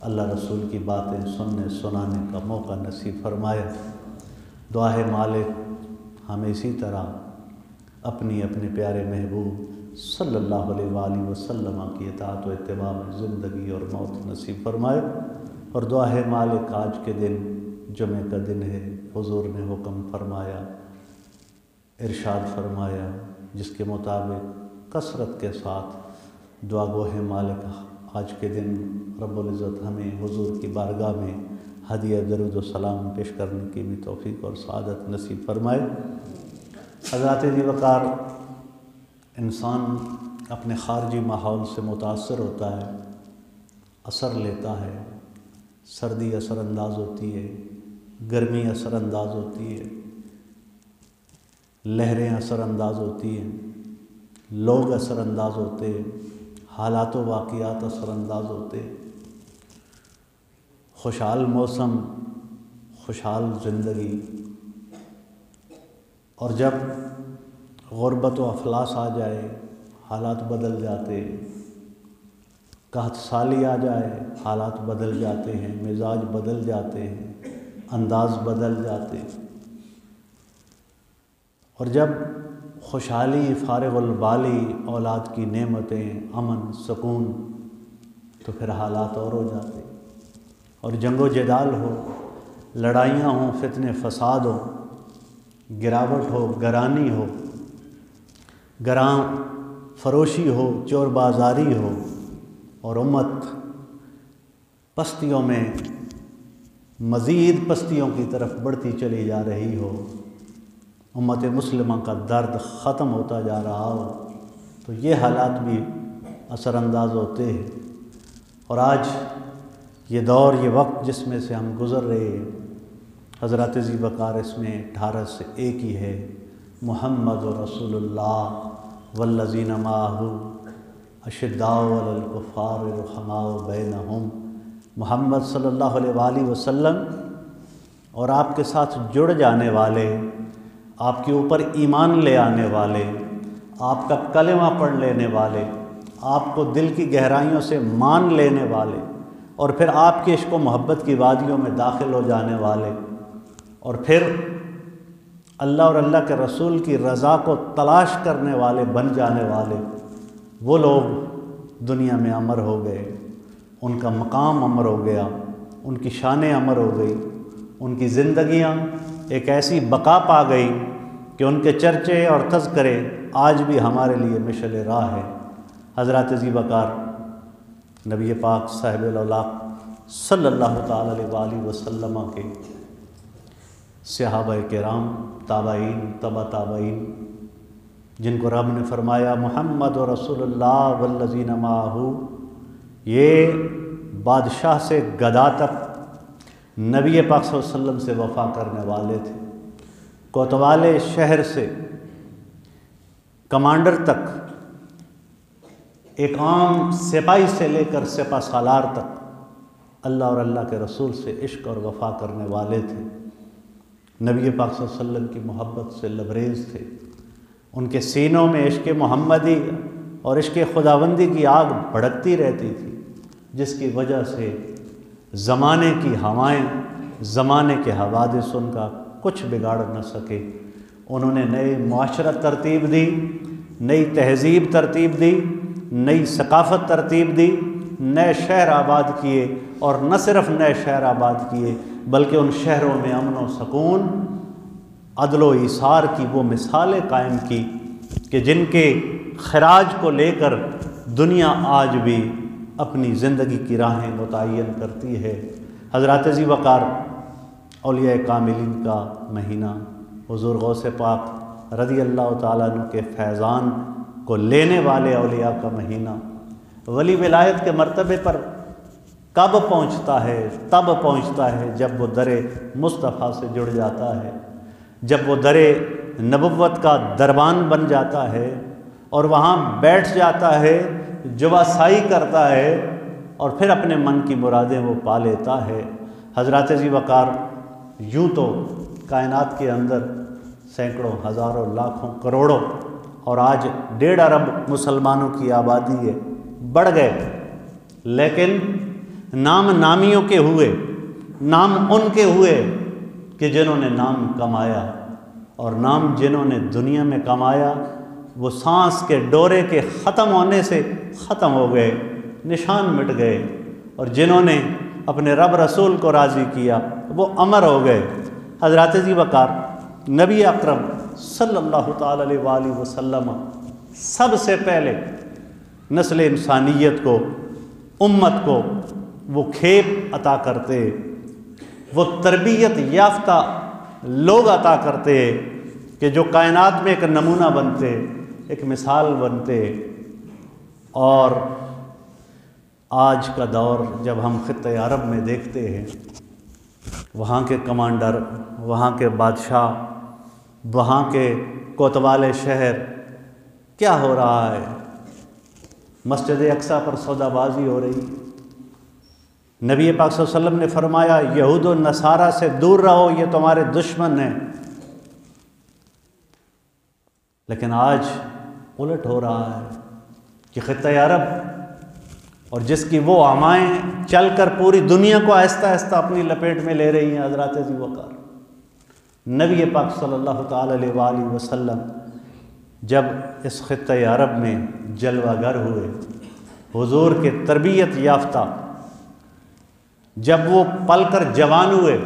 अल्लाह रसूल की बातें सुनने सुनाने का मौका नसीब फरमाए। दुआ है मालिक हमें इसी तरह अपनी अपने प्यारे महबूब सल्लल्लाहु अलैहि वसल्लम की इताअत व इत्तिबा में ज़िंदगी और मौत नसीब फरमाए। और दुआ है मालिक आज के दिन जुमे का दिन है, हुजूर ने हुक्म फरमाया, इरशाद फरमाया, जिसके मुताबिक कसरत के साथ दुआ गो है मालिक आज के दिन रब्बुल इज़्ज़त हमें हुजूर की बारगाह में हदिया दरूद व सलाम पेश करने की भी तौफीक और सआदत नसीब फरमाए। हज़रात ज़ी वक़ार, इंसान अपने ख़ारजी माहौल से मुतासर होता है, असर लेता है। सर्दी असरअंदाज होती है, गर्मी असरअंदाज होती है, लहरें असरअंदाज होती हैं, लोग असरअंदाज होते हैं, हालात व वाक़ियात असरअंदाज होते हैं। खुशहाल मौसम, खुशहाल ज़िंदगी, और जब गुरबत व अफलास आ जाए हालात बदल जाते, कहत साली आ जाए हालात बदल जाते हैं, मिजाज बदल जाते हैं, अंदाज बदल जाते। और जब खुशहाली फारिगुल बाली औलाद की नेमतें, अमन सुकून, तो फिर हालात और हो जाते। और जंगो जदाल हो, लड़ाइयाँ हों, फितने फसाद हो, गिरावट हो, गरानी हो, गरां फरोशी हो, चोर बाजारी हो, और उम्मत पस्तियों में मज़ीद पस्तियों की तरफ बढ़ती चली जा रही हो, उम्मत मुस्लिमा का दर्द ख़त्म होता जा रहा हो, तो ये हालात भी असरअंदाज होते हैं। और आज ये दौर, ये वक्त जिसमें से हम गुज़र रहे हैं, हज़रत ज़ी वक़ार इसमें 18 से 1 ही है। मुहम्मद रसूलुल्लाह वल्लज़ीना माअहू अशिद्दाउ अलल कुफ़ार रुहमाउ बैनहुम। मोहम्मद सल्लल्लाहु अलैहि वसल्लम और आपके साथ जुड़ जाने वाले, आपके ऊपर ईमान ले आने वाले, आपका कलेमा पढ़ लेने वाले, आपको दिल की गहराइयों से मान लेने वाले, और फिर आपके इश्क़ व मोहब्बत की वादियों में दाखिल हो जाने वाले, और फिर अल्लाह और अल्लाह के रसूल की रज़ा को तलाश करने वाले बन जाने वाले, वो लोग दुनिया में अमर हो गए। उनका मकाम अमर हो गया, उनकी शानें अमर हो गई, उनकी ज़िंदगियाँ एक ऐसी बका पा गई कि उनके चर्चे और तज़किरे आज भी हमारे लिए मिशल राह है। हज़रत ज़ी वक़ार नबी पाक साहिबुल औलाक़ सल्लल्लाहु तआला अलैहि वसल्लम के सहाबा किराम, ताबईन, तबा ताबईन, जिनको रब ने फरमाया मुहम्मद रसूलुल्लाह वल्लज़ीना माअहू, ये बादशाह से गदा तक नबी पाक सल्लल्लाहु अलैहि वसल्लम से वफ़ा करने वाले थे। कोतवाले शहर से कमांडर तक, एक आम सिपाही से लेकर सिपा सालार तक अल्लाह और अल्लाह के रसूल से इश्क और वफ़ा करने वाले थे। नबी पाक सल्लल्लाहु अलैहि वसल्लम की मोहब्बत से लबरेज़ थे। उनके सीनों में इश्क़ मोहम्मदी और इश्क़ खुदाबंदी की आग भड़कती रहती थी, जिसकी वजह से ज़माने की हवाएं, ज़माने के हवादिस उनका कुछ बिगाड़ न सके। उन्होंने नई मुआशरत तरतीब दी, नई तहज़ीब तरतीब दी, नई सकाफ़त तरतीब दी, नए शहर आबाद किए, और न सिर्फ नए शहर आबाद किए बल्कि उन शहरों में अमन व सकून, अदल व ईसार की वो मिसालें कायम की कि जिनके खराज को लेकर दुनिया आज भी अपनी ज़िंदगी की राहें मुतय्यन करती है। हज़रत ज़ी वक़ार औलिया कामिलीन का महीना, हुज़ूर गौसे पाक रज़ी अल्लाह तआला अन्हु के फैज़ान को लेने वाले औलिया का महीना, वली विलायत के मर्तबे पर कब पहुँचता है? तब पहुँचता है जब वो दरे मुस्तफ़ा से जुड़ जाता है, जब वो दरे नबुव्वत का दरबान बन जाता है और वहाँ बैठ जाता है, जुबासाई करता है, और फिर अपने मन की मुरादें वो पा लेता है। हज़रत ज़ी वक़ार यूँ तो कायनात के अंदर सैकड़ों, हज़ारों, लाखों, करोड़ों, और आज 1.5 अरब मुसलमानों की आबादी है, बढ़ गए, लेकिन नाम नामियों के हुए, नाम उनके हुए कि जिन्होंने नाम कमाया, और नाम जिन्होंने दुनिया में कमाया वो सांस के डोरे के ख़त्म होने से ख़त्म हो गए, निशान मिट गए, और जिन्होंने अपने रब रसूल को राज़ी किया वो अमर हो गए। हज़रत जी वक़ार नबी अकरम सल्लल्लाहु ताला अलैहि वसल्लम सबसे पहले नस्ल इंसानियत को, उम्मत को वो खेप अता करते, वो तरबियत याफ्ता लोग अता करते कि जो कायनात में एक नमूना बनते, एक मिसाल बनते। और आज का दौर जब हम ख़ित्ते अरब में देखते हैं, वहाँ के कमांडर, वहाँ के बादशाह, वहाँ के कोतवाले शहर, क्या हो रहा है? मस्जिद अक्सा पर सौदाबाजी हो रही। नबी पाक सल्लल्लाहु अलैहि वसल्लम ने फरमाया यहूद और नसारा से दूर रहो, ये तुम्हारे दुश्मन हैं। लेकिन आज उलट हो रहा है कि ख़ित्ते अरब और जिसकी वो आमाएँ चलकर पूरी दुनिया को आहिस्ता आहिस्ता अपनी लपेट में ले रही हैं। हज़रत जी वक़ार नबी पाक सल्लल्लाहु ताला अलैहि वसल्लम जब इस ख़ित्ते अरब में जलवागर हुए, हुजूर के तरबियत याफ्ता, जब वो पलकर जवान हुए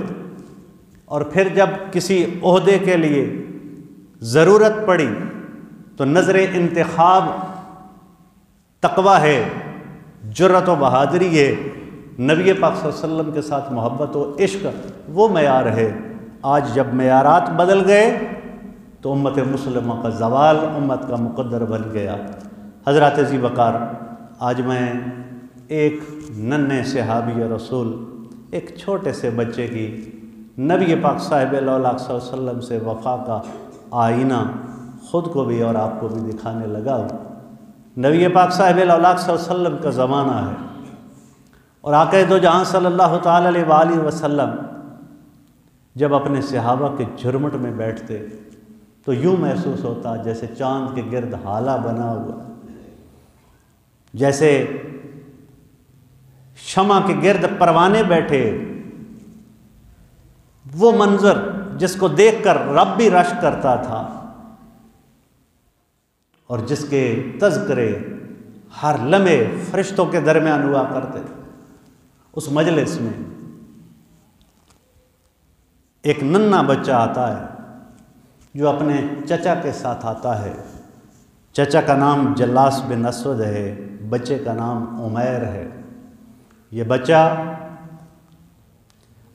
और फिर जब किसी ओहदे के लिए ज़रूरत पड़ी तो नज़र इंतखाब तक़वा है, जुर्रत व बहादुरी है, नबी पाक सल्लल्लाहु अलैहि वसल्लम के साथ मोहब्बत व इश्क, वो मयार है। आज जब मयारात बदल गए तो उम्मत मुस्लिमा का ज़वाल उम्मत का मुक़द्दर बन गया। हज़रत जी वक़ार आज मैं एक नन्हे सहाबी रसूल, एक छोटे से बच्चे की नबी पाक साहिब लौलाक सल्लल्लाहु अलैहि वसल्लम से वफ़ा का आईना ख़ुद को भी और आपको भी दिखाने लगा। नबी पाक साहिब लौलाक सल्लल्लाहु अलैहि वसल्लम का ज़माना है और आक़ा दो जहां सल्लल्लाहु ताला अलैहि वसल्लम जब अपने सहाबा के झुरमुट में बैठते तो यूँ महसूस होता जैसे चाँद के गिर्द हाला बना हुआ, जैसे शमा के गिर्द परवाने बैठे। वो मंजर जिसको देखकर रब भी रश करता था और जिसके तज़किरे हर लम्हे फरिश्तों के दरमियान हुआ करते। उस मजलिस में एक नन्हा बच्चा आता है जो अपने चचा के साथ आता है। चचा का नाम जल्लास बिन असवद है, बच्चे का नाम उमैर है। ये बच्चा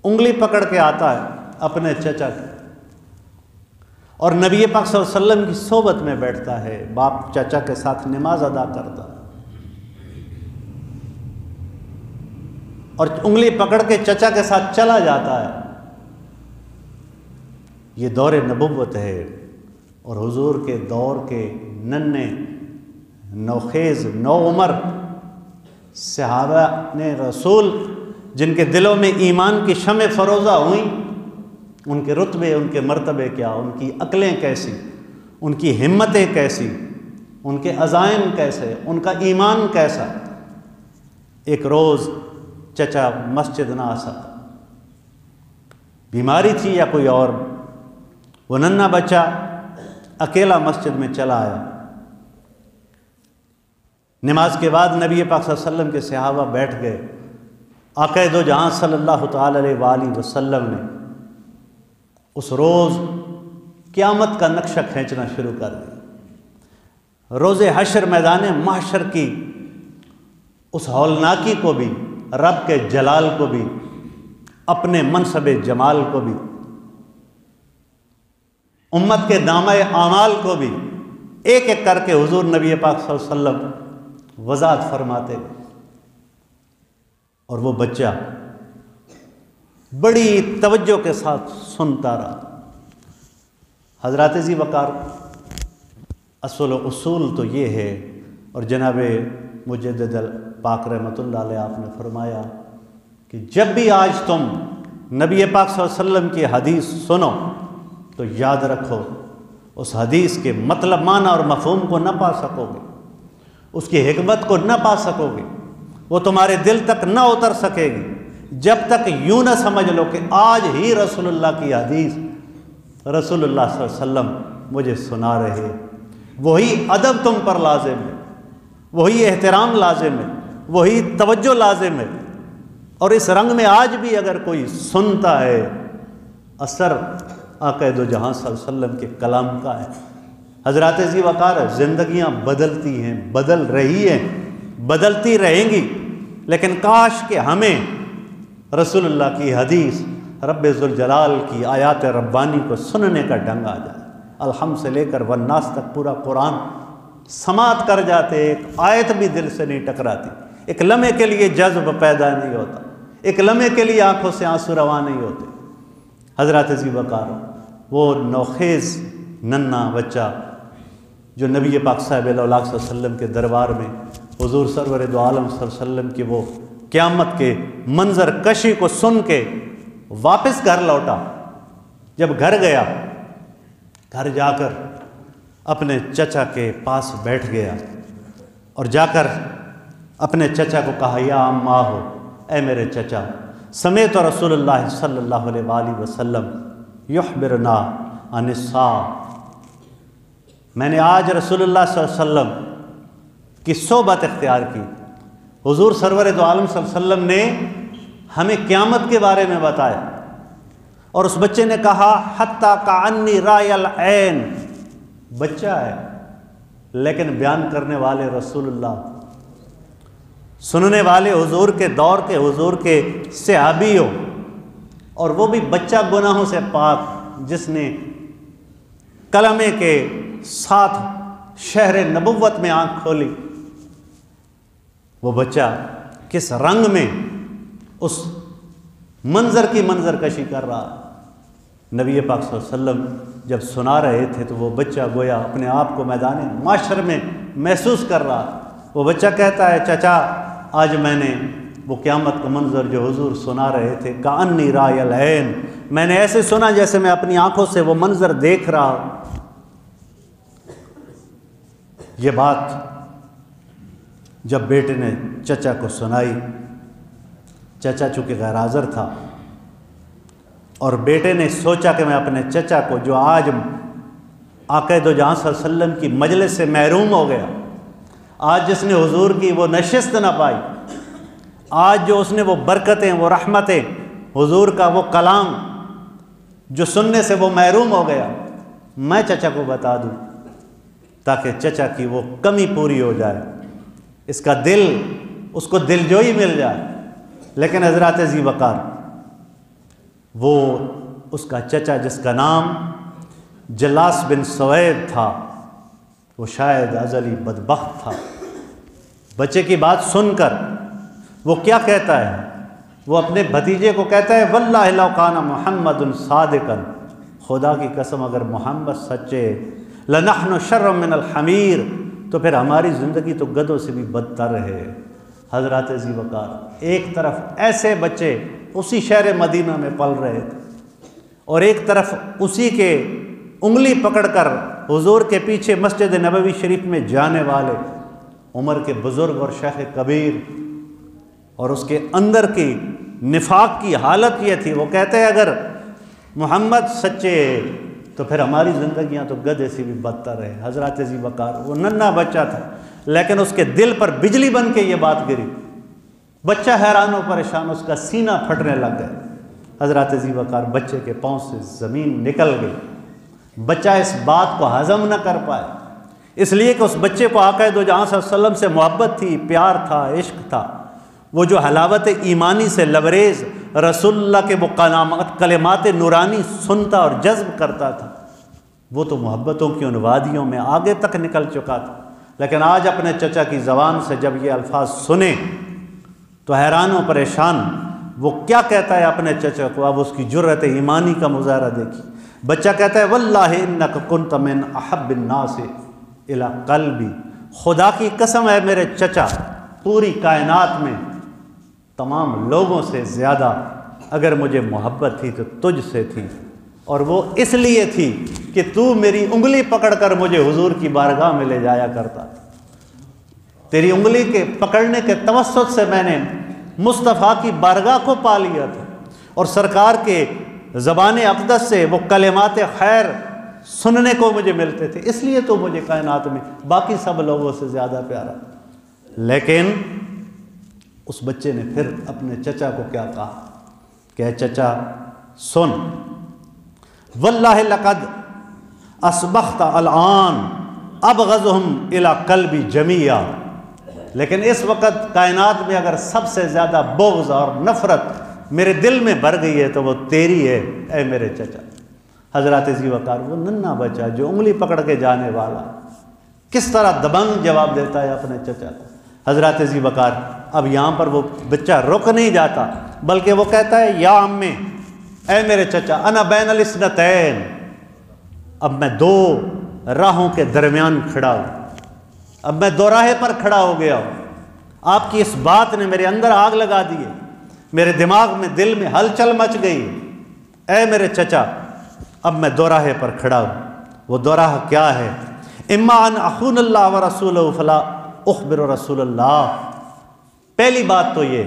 उंगली पकड़ के आता है अपने चचा की और नबी पाक सल्लल्लाहु अलैहि वसल्लम की सोबत में बैठता है। बाप चचा के साथ नमाज अदा करता है और उंगली पकड़ के चचा के साथ चला जाता है। ये दौर नबुव्वत है और हुजूर के दौर के नन्हे नौखेज़ नौ उमर सहाबा ने रसूल जिनके दिलों में ईमान की शमे फ़रोज़ा हुई, उनके रुतबे, उनके मर्तबे क्या, उनकी अक्लें कैसी, उनकी हिम्मतें कैसी, उनके अज़ाइम कैसे, उनका ईमान कैसा। एक रोज़ चचा मस्जिद ना आ सका, बीमारी थी या कोई और। वो नन्हा बच्चा अकेला मस्जिद में चला आया। नमाज के बाद नबी पाक सल्लल्लाहु अलैहि वसल्लम के सहाबा बैठ गए। आक़ा दो जहां सल्लल्लाहु ताला अलैहि वसल्लम ने उस रोज़ क़यामत का नक्शा खींचना शुरू कर दिया। रोज़े हशर मैदान महशर की उस हौलनाकी को भी, रब के जलाल को भी, अपने मनसब जमाल को भी, उम्मत के नामे आमाल को भी एक एक करके हुजूर नबी पाक सल्लल्लाहु अलैहि वसल्लम वज़ाहत फरमाते। और वो बच्चा बड़ी तवज्जो के साथ सुनता रहा। हज़रत जी वक़ार असल उसूल तो ये है, और जनाब मुजद्दिद पाक रहमतुल्लाह अलैह आपने फरमाया कि जब भी आज तुम नबी पाक सल्लल्लाहु अलैहि वसल्लम की हदीस सुनो तो याद रखो उस हदीस के मतलब, माना और मफ़हूम को न पा सकोगे, उसकी हिकमत को न पा सकोगे, वो तुम्हारे दिल तक ना उतर सकेगी जब तक यूं ना समझ लो कि आज ही रसूलुल्लाह की हदीस रसूलुल्लाह सल्लल्लाहु अलैहि वसल्लम मुझे सुना रहे। वही अदब तुम पर लाजिम है, वही एहतराम लाजिम है, वही तवज्जो लाजिम है। और इस रंग में आज भी अगर कोई सुनता है, असर आक़ा दो जहां सल्लल्लाहु अलैहि वसल्लम के कलाम का है। हज़रात ज़ी वक़ार, ज़िंदगियाँ बदलती हैं, बदल रही हैं, बदलती रहेंगी, लेकिन काश कि हमें रसूलुल्लाह की हदीस, रब्बे ज़ुल जलाल की आयात रब्बानी को सुनने का ढंग आ जाए। अलहम्द से लेकर वन्नास तक पूरा कुरान समात कर जाते, एक आयत भी दिल से नहीं टकराती, एक लम्हे के लिए जज्ब पैदा नहीं होता, एक लम्हे के लिए आंखों से आंसू रवा नहीं होते। हज़रत ज़ी वक़ार, वो नौखेज़ नन्ना बच्चा जो नबी पाक साहिब सल्लल्लाहु अलैहि वसल्लम के दरबार में हुज़ूर सरवर दो आलम सल्लल्लाहु अलैहि वसल्लम की वो क़यामत के मंजर कशी को सुन के वापस घर लौटा। जब घर गया, घर जाकर अपने चचा के पास बैठ गया और जाकर अपने चचा को कहा, या अम्मा हो, ए मेरे चचा, समेत रसूलुल्लाह सल्लल्लाहु अलैहि वसल्लम युख़बिरना अनिस्सा, मैंने आज रसूलुल्लाह सल्लल्लाहु अलैहि वसल्लम की सोबत इख्तियार की। हुज़ूर सरवर दो आलम सल्लल्लाहु अलैहि वसल्लम ने हमें क़यामत के बारे में बताया। और उस बच्चे ने कहा, हत्ता काअन्नी रायल ऐन, बच्चा है लेकिन बयान करने वाले रसूलुल्लाह, सुनने वाले हुजूर के दौर के, हुजूर के सहाबी हो, और वो भी बच्चा गुनाहों से पाक, जिसने कलमे के साथ शहर नबुव्वत में आंख खोली। वो बच्चा किस रंग में उस मंजर की मंजर कशी कर रहा है। नबी पाक सल्लल्लाहु अलैहि वसल्लम जब सुना रहे थे तो वो बच्चा गोया अपने आप को मैदान माशर में महसूस कर रहा है। वो बच्चा कहता है, चचा, आज मैंने वो क़यामत का मंजर जो हुजूर सुना रहे थे, काअन्नी रायल ऐन, मैंने ऐसे सुना जैसे मैं अपनी आंखों से वो मंजर देख रहा हूँ। ये बात जब बेटे ने चचा को सुनाई, चचा चूँकि गैर हाज़िर था, और बेटे ने सोचा कि मैं अपने चचा को, जो आज आक़ा दो जहां सल्लल्लाहु अलैहि वसल्लम की मजलिस से महरूम हो गया, आज जिसने हुजूर की वो नशिस्त ना पाई, आज जो उसने वो बरकतें, वो रहमतें, हुजूर का वो कलाम जो सुनने से वो महरूम हो गया, मैं चचा को बता दूं ताकि चचा की वो कमी पूरी हो जाए, इसका दिल, उसको दिलजोई मिल जाए। लेकिन हज़रत ज़ी वक़ार, वो उसका चचा जिसका नाम जलास बिन सवैद था, वो शायद अज़ली बदबख्त था। बच्चे की बात सुनकर वो क्या कहता है, वो अपने भतीजे को कहता है, वल्लाहि लौ काना मुहम्मदुन सादिकन, खुदा की कसम अगर मोहम्मद सच्चे, लनहनु शर्रम मिनल हमीर, तो फिर हमारी ज़िंदगी तो गधों से भी बदतर है। हज़रत ज़ी वक़ार, एक तरफ ऐसे बच्चे उसी शहर मदीना में पल रहे थे, और एक तरफ उसी के उंगली पकड़कर हुजूर के पीछे मस्जिद नबवी शरीफ में जाने वाले उम्र के बुज़ुर्ग और शेख कबीर, और उसके अंदर की निफाक की हालत ये थी। वो कहते हैं, अगर मोहम्मद सच्चे तो फिर हमारी ज़िंदगियाँ तो गधे से भी बदतर है। हज़रत ज़ी वक़ार, वो नन्हा बच्चा था, लेकिन उसके दिल पर बिजली बन के ये बात गिरी। बच्चा हैरान और परेशान, उसका सीना फटने लग गया। हज़रत ज़ी वक़ार बच्चे के पाँव से ज़मीन निकल गई। बच्चा इस बात को हज़म न कर पाए, इसलिए कि उस बच्चे को आक़ा दो जहां सल्लल्लाहु अलैहि वसल्लम से मोहब्बत थी, प्यार था, इश्क था। वो जो हलावत ईमानी से लबरेज़ रसूलुल्लाह के वो कलिमात नूरानी सुनता और जज्ब करता था, वो तो मोहब्बतों की उन वादियों में आगे तक निकल चुका था। लेकिन आज अपने चचा की ज़बान से जब ये अल्फाज सुने तो हैरान और परेशान, वो क्या कहता है अपने चचा को। अब उसकी जुर्रत ईमानी का मुज़ाहरा देखिए। बच्चा कहता है, वल्लाहि इन्नका कुन्त मिन अहब्बिन नास इला क़ल्बी, खुदा की कसम है मेरे चचा, पूरी कायनात में तमाम लोगों से ज़्यादा अगर मुझे मोहब्बत थी तो तुझ से थी, और वो इसलिए थी कि तू मेरी उंगली पकड़कर मुझे हुजूर की बारगाह में ले जाया करता था। तेरी उंगली के पकड़ने के तवस्सुत से मैंने मुस्तफ़ा की बारगाह को पा लिया था और सरकार के ज़बान अक़दस से वो कलिमात खैर सुनने को मुझे मिलते थे, इसलिए तो मुझे कायनात में बाकी सब लोगों से ज़्यादा प्यारा। लेकिन उस बच्चे ने फिर अपने चचा को क्या कहा कि चचा सुन, वल्लाहि लक़द अस्बख्ता अलआन अबग़ज़ुहुम इला क़ल्बी जमीया। लेकिन इस वक़्त कायनात में अगर सबसे ज़्यादा बुग़्ज़ और नफ़रत मेरे दिल में भर गई है तो वो तेरी है ऐ मेरे चचा। हज़रत ज़ी वक़ार, वो नन्हा बच्चा जो उंगली पकड़ के जाने वाला, किस तरह दबंग जवाब देता है अपने चचा को। हज़रत ज़ी वक़ार, अब यहाँ पर वो बच्चा रुक नहीं जाता बल्कि वो कहता है या अम्मी, ऐ मेरे चचा, अना बैनल इस्नतैन, अब मैं दो राहों के दरमियान खड़ा हूँ, अब मैं दोराहे पर खड़ा हो गया हूँ। आपकी इस बात ने मेरे अंदर आग लगा दी है, मेरे दिमाग में दिल में हलचल मच गई। ऐ मेरे चचा, अब मैं दोराहे पर खड़ा हूँ। वो दोराहा क्या है? इम्मा अन अख़ूनल्लाह व रसूलहू फला उख़बिरु रसूलल्लाह। पहली बात तो ये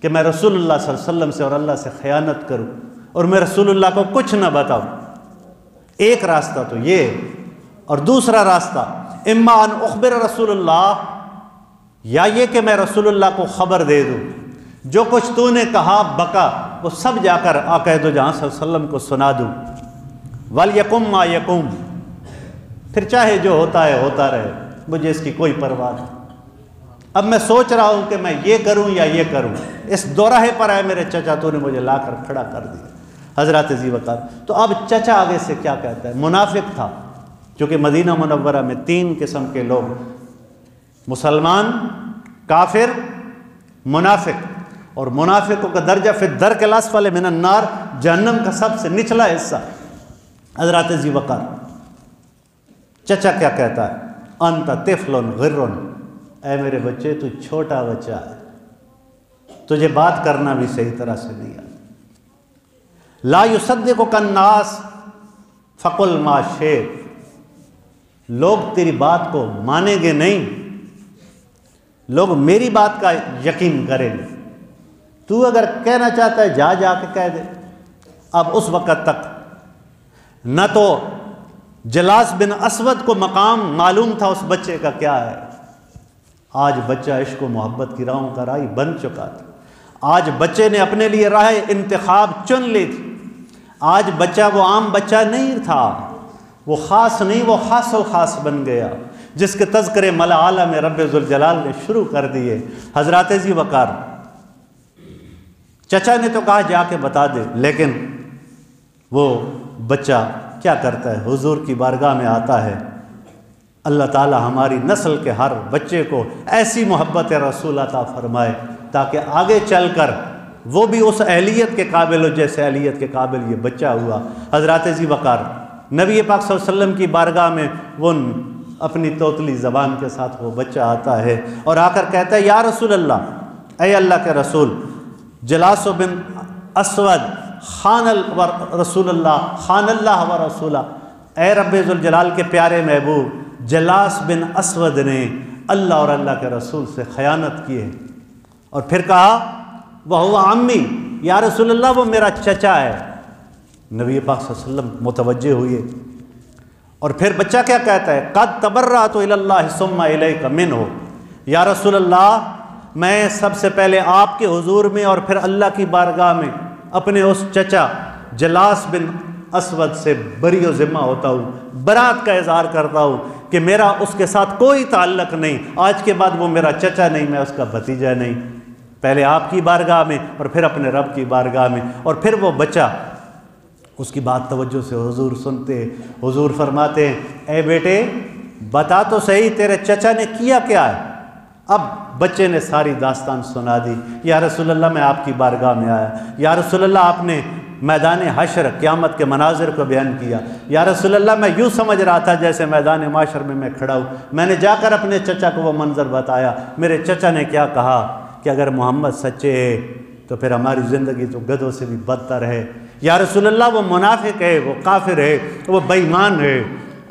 कि मैं रसूलुल्लाह सल्लल्लाहु अलैहि वसल्लम से और अल्लाह से ख़यानत करूँ और मैं रसूलुल्लाह को कुछ न बताऊँ। एक रास्ता तो ये, और दूसरा रास्ता इम्मा अन उख़बिरु रसूलल्लाह, या ये कि मैं रसूलुल्लाह को ख़बर दे दूँ जो कुछ तूने कहा बका वो सब जाकर आक़ाइद जहाँ सल्लल्लाहु अलैहि वसल्लम को सुना दूँ। वल यकुम मा यकुम, फिर चाहे जो होता है होता रहे, मुझे इसकी कोई परवाह नहीं। अब मैं सोच रहा हूँ कि मैं ये करूँ या ये करूँ। इस दोराहे पर आए मेरे चचा, तूने मुझे लाकर खड़ा कर दिया। हज़रत ज़ी वक़ार, तो अब चचा आगे से क्या कहता है? मुनाफिक था, क्योंकि मदीना मुनव्वरा में 3 किस्म के लोग, मुसलमान, काफिर, मुनाफिक, और मुनाफिकों का दर्जा फिर दरकल अस्फल मिनन नार, जहन्नम का सबसे निचला हिस्सा। हज़रत ज़ी वक़ार, चचा क्या कहता है? अंत तिफ़लुन ग़िर्रुन, ऐ मेरे बच्चे तू छोटा बच्चा है, तुझे बात करना भी सही तरह से नहीं आता। ला युसद्दिक़ुका अन्नास फ़क़ुल मा शि'त, लोग तेरी बात को मानेंगे नहीं, लोग मेरी बात का यकीन करेंगे। तू अगर कहना चाहता है जा के कह दे। अब उस वक़्त तक न तो जलास बिन असवद को मकाम मालूम था उस बच्चे का क्या है। आज बच्चा इश्क व मोहब्बत की राहों का राही बन चुका था। आज बच्चे ने अपने लिए राह इंतखाब चुन ली थी। आज बच्चा वो आम बच्चा नहीं था, वो ख़ास नहीं, वो ख़ास व ख़ास बन गया, जिसके तज़किरे मला आला में रब्बे ज़ुल जलाल ने शुरू कर दिए। हज़रत ज़ी वक़ार, चचा ने तो कहा जाके बता दे, लेकिन वो बच्चा क्या करता है? हुजूर की बारगाह में आता है। अल्लाह ताला हमारी नस्ल के हर बच्चे को ऐसी मोहब्बत रसूल अता फरमाए ताकि आगे चलकर वो भी उस अहलियत के काबिल हो जैसे अहलियत के काबिल ये बच्चा हुआ। हज़रत ज़ी वक़ार, नबी पाक सल्लल्लाहु अलैहि वसल्लम की बारगाह में वो अपनी तोतली ज़बान के साथ वो बच्चा आता है और आकर कहता है या रसूल अल्लाह, ऐ अल्लाह के रसूल, जलास बिन असवद खानल व रसूलल्लाह खानल्लाह व रसूला, ए रब्बे ज़ुल जलाल के प्यारे महबूब, जलास बिन असवद ने अल्लाह और अल्लाह के रसूल से ख़यानत की है। और फिर कहा वह हुआ अम्मी, या रसूलल्लाह वो मेरा चचा है। नबी पाक सल्लल्लाहु अलैहि वसल्लम मुतवज्जे हुए और फिर बच्चा क्या कहता है? क़द तबर्रअतु इलल्लाहि सुम्मा इलैका मिन्हु, या रसूलल्लाह मैं सबसे पहले आपके हुजूर में और फिर अल्लाह की बारगाह में अपने उस चचा जलास बिन असवद से बरी व ज़िम्मा होता हूँ, बरात का इज़हार करता हूँ कि मेरा उसके साथ कोई ताल्लुक़ नहीं, आज के बाद वो मेरा चचा नहीं, मैं उसका भतीजा नहीं। पहले आपकी बारगाह में और फिर अपने रब की बारगाह में। और फिर वो बच्चा उसकी बात तवज्जो से हुजूर सुनते, हुजूर फरमाते हैं ए बेटे बता तो सही तेरे चचा ने किया क्या है। अब बच्चे ने सारी दास्तान सुना दी। या रसूलल्लाह मैं आपकी बारगाह में आया, या रसूलल्लाह आपने मैदान हशर क़यामत के मनाजिर को बयान किया, या रसूलल्लाह मैं यूँ समझ रहा था जैसे मैदान माशर में मैं खड़ा हूँ। मैंने जाकर अपने चचा को वो मंज़र बताया, मेरे चचा ने क्या कहा कि अगर मोहम्मद सच्चे है तो फिर हमारी ज़िंदगी तो गधों से भी बदतर है। या रसूलल्लाह वो मुनाफिक है, वो काफिर है, वो बेईमान है।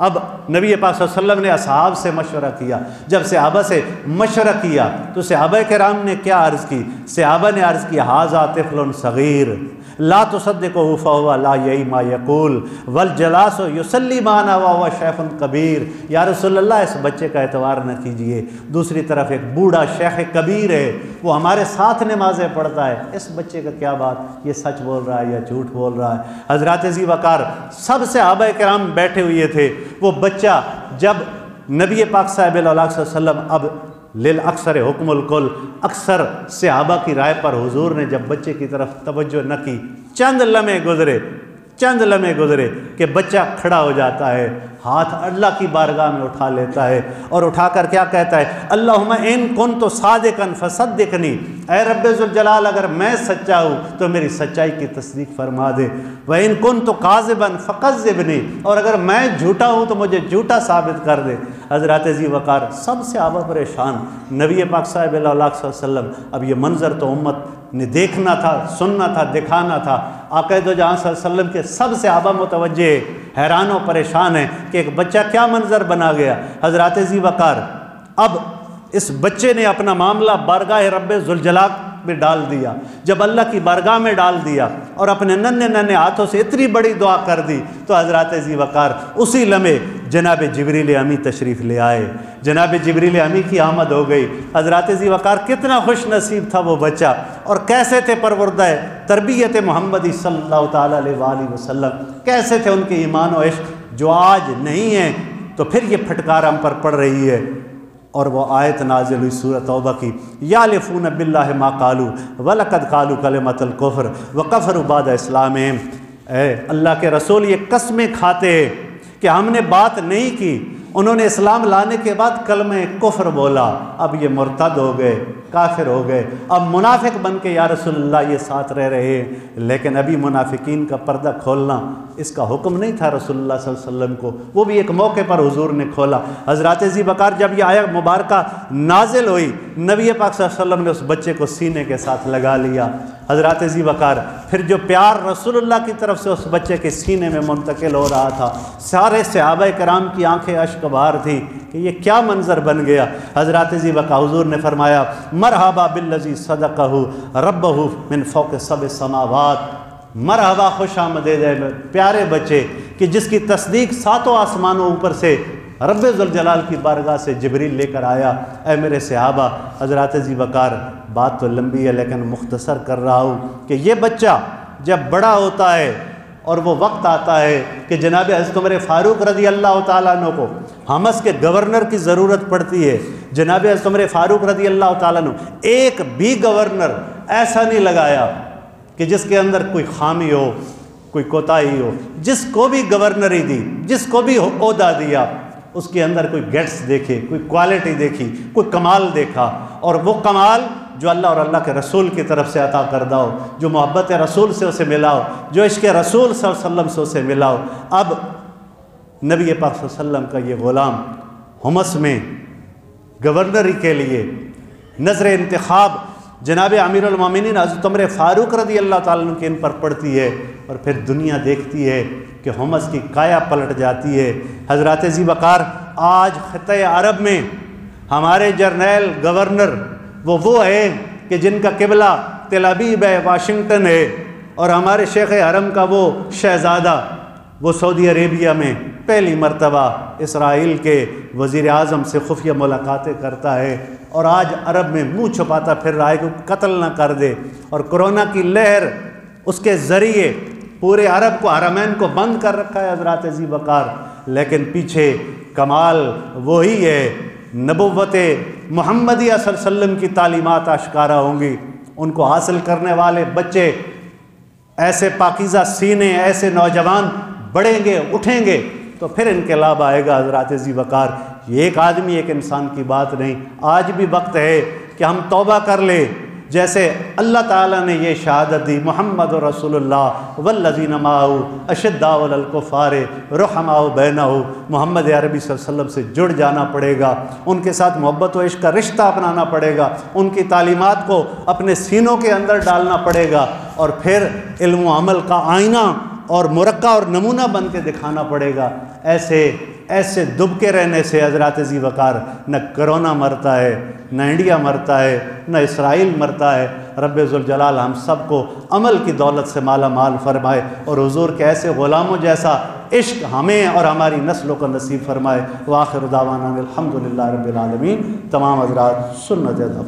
अब नबी पाक सल्लल्लाहु अलैहि वसल्लम ने असहाब से मशवरा किया। जब सहाबा से मशवरा किया तो सहाबा किराम ने क्या अर्ज़ की? सहाबा ने अर्ज़ की हाज़ा तिफ़्लुन सग़ीर ला तुसद्दिक़ुहु फ़हुवा ला यई मा यक़ूल वल जलासु युसल्ली माना व हुवा शैख़ुन कबीर। या रसूलल्लाह, इस बच्चे का एतबार न कीजिए। दूसरी तरफ एक बूढ़ा शेख कबीर है, वो हमारे साथ नमाज़ें पढ़ता है, इस बच्चे का क्या बात, ये सच बोल रहा है या झूठ बोल रहा है। हज़रत ज़ी वक़ार सब सहाबा किराम बैठे हुए थे। वो बच्चा जब नबी पाक साहिब सल्लल्लाहु अलैहि वसल्लम अब लिल अक्सर हुक्मुल कुल, अक्सर सहाबा की राय पर हुजूर ने जब बच्चे की तरफ तवज्जो न की, चंद लम्हे गुजरे कि बच्चा खड़ा हो जाता है, हाथ अल्लाह की बारगाह में उठा लेता है और उठाकर क्या कहता है? अल्लाहुम्मा इन कुन्तु सादिकन फसद्दिकनी, ऐ रब्बे ज़ुल जलाल, अगर मैं सच्चा हूँ तो मेरी सच्चाई की तस्दीक फरमा दे। व इन कुन्तु काज़िबन फ़क़ज़्ज़िबनी, और अगर मैं झूठा हूँ तो मुझे झूठा साबित कर दे। हज़रत ज़ी वक़ार सबसे आवा परेशान। नबी पाक सल्लल्लाहु अलैहि वसल्लम, अब ये मंज़र तो उम्मत ने देखना था, सुनना था, दिखाना था। आक़ा दो जहां सल्लल्लाहु अलैहि वसल्लम के सब सहाबा मुतवज्जे हैरान और परेशान है कि एक बच्चा क्या मंजर बना गया। हज़रत ज़ी वक़ार अब इस बच्चे ने अपना मामला बारगाह रब्बे ज़ुल जलाल में डाल दिया। जब अल्लाह की बारगाह में डाल दिया और अपने नन्हे नन्हे हाथों से इतनी बड़ी दुआ कर दी तो हज़रत ज़ी वक़ार उसी लम्हे जनाब जिब्रील अमी तशरीफ़ ले आए। जनाब जिब्रील अमी की आमद हो गई। हज़रत ज़ी वक़ार कितना खुश नसीब था वो बच्चा, और कैसे थे परवरदा तरबियत मोहम्मदी सल्लल्लाहु ताला अलैहि वसल्लम, कैसे थे उनके ईमान और इश्क जो आज नहीं है। तो फिर ये फटकार हम पर पड़ रही है और वो आयत नाज़िल हुई सूरह तौबा की, यालिफून बिल्लाहि मा कालू वलक़द कालू कलिमतल कुफ़्र व कफ़रू बाद इस्लामिहिम। अल्लाह के रसूल ये कस्में खाते हैं कि हमने बात नहीं की, उन्होंने इस्लाम लाने के बाद कलमे कुफ्र बोला, अब ये मुर्तद हो गए, काफिर हो गए, अब मुनाफिक बन के या रसूलल्लाह ये साथ रह रहे हैं। लेकिन अभी मुनाफिकीन का पर्दा खोलना इसका हुक्म नहीं था रसूलुल्लाह सल्लल्लाहु अलैहि वसल्लम को, वो भी एक मौके पर हुजूर ने खोला। हज़रत ज़ी वक़ार जब ये आयत मुबारक नाजिल हुई, नबी पाक सल्लल्लाहु अलैहि वसल्लम ने उस बच्चे को सीने के साथ लगा लिया। हज़रत ज़ी वक़ार फिर जो प्यार रसूलुल्लाह की तरफ से उस बच्चे के सीने में मुंतकिल हो रहा था, सारे सहाबा कराम की आंखें अश्क बहार थी कि ये क्या मंजर बन गया। हज़रत ज़ी वक़ार हुजूर ने फरमाया, मरहबा बिल्लज़ी सदक़हु रब्बहु मिन फ़ौक़ि सब'i समावात, मरहबा खुश आमदीद है प्यारे बच्चे कि जिसकी तस्दीक सातों आसमानों ऊपर से रब्बे ज़ुल जलाल की बारगाह से जिब्रील लेकर आया। ऐ मेरे सहाबा, हज़रत ज़ी वक़ार बात तो लंबी है लेकिन मुख्तसर कर रहा हूँ कि ये बच्चा जब बड़ा होता है और वो वक्त आता है कि जनाब हज़रत उमर फ़ारूक रज़ी अल्लाह ताला अन्हु को हमस के गवर्नर की ज़रूरत पड़ती है। जनाब हज़रत उमर फ़ारूक रज़ी अल्लाह ताला अन्हु एक भी गवर्नर ऐसा नहीं लगाया कि जिसके अंदर कोई खामी हो, कोई कोताही हो। जिसको भी गवर्नरी दी, जिसको भी ओहदा दिया, उसके अंदर कोई गेट्स देखे, कोई क्वालिटी देखी, कोई कमाल देखा, और वो कमाल जो अल्लाह और अल्लाह के रसूल की तरफ से अता करदा हो, जो मोहब्बत रसूल से उसे मिला हो, जो इश्क़ रसूल सल्लल्लाहु अलैहि वसल्लम से उसे मिला हो। अब नबी पाक सल्लल्लाहु अलैहि वसल्लम का ये ग़ुलाम हमस में गवर्नरी के लिए नज़र इंतखाब जनाब अमीरुल मोमिनीन हज़रत उमर फ़ारूक रज़ी अल्लाह ताला अन्हु की इन पर पड़ती है, और फिर दुनिया देखती है कि हमस की काया पलट जाती है। हज़रत ज़ी वक़ार आज ख़ित्ते अरब में हमारे जर्नल गवर्नर वो है कि जिनका किबला तेल अवीव है, वाशिंगटन है, और हमारे शेख हरम का वो शहज़ादा वो सऊदी अरेबिया में पहली मरतबा इसराइल के वज़ीर आज़म से खुफिया मुलाकातें करता है, और आज अरब में मुँह छुपाता फिर रहा है कि कत्ल ना कर दे। और कोरोना की लहर उसके ज़रिए पूरे अरब को, हरमैन को बंद कर रखा है हज़रत ज़ी वक़ार। लेकिन पीछे कमाल वही है, नबुव्वत मुहम्मदिया सल्लल्लाहु अलैहि वसल्लम की तालीमात आश्कारा होंगी। उनको हासिल करने वाले बच्चे, ऐसे पाकीज़ा सीने, ऐसे नौजवान बढ़ेंगे, उठेंगे तो फिर इनकलाब आएगा। हज़रत ज़ी वक़ार ये एक आदमी, एक इंसान की बात नहीं। आज भी वक्त है कि हम तौबा कर ले, जैसे अल्लाह ताला ने ये शहादत दी, मुहम्मद रसूलुल्लाह वल्लज़ीना माअहू अशिद्दाउ अलल कुफ़ार रुहमाउ बैनहू। मोहम्मद अरबी सल्लल्लाहु अलैहि वसल्लम से जुड़ जाना पड़ेगा, उनके साथ मोहब्बत व इश्क़ का रिश्ता अपनाना पड़ेगा, उनकी तालीमात को अपने सीनों के अंदर डालना पड़ेगा, और फिर इल्म व अमल का आईना और मुरक्का और नमूना बन के दिखाना पड़ेगा। ऐसे ऐसे दुबके रहने से हज़रत ज़ी वक़ार न कोरोना मरता है, न इंडिया मरता है, न इसराइल मरता है। रब्बे ज़ुल जलाल हम सबको अमल की दौलत से माला माल फरमाए और हुज़ूर के ऐसे ग़ुलामों जैसा इश्क हमें और हमारी नस्लों को नसीब फरमाए। व आखिर दावाना अल्हम्दुलिल्लाहि रब्बिल आलमीन। तमाम हज़रात सुन्नत अदा।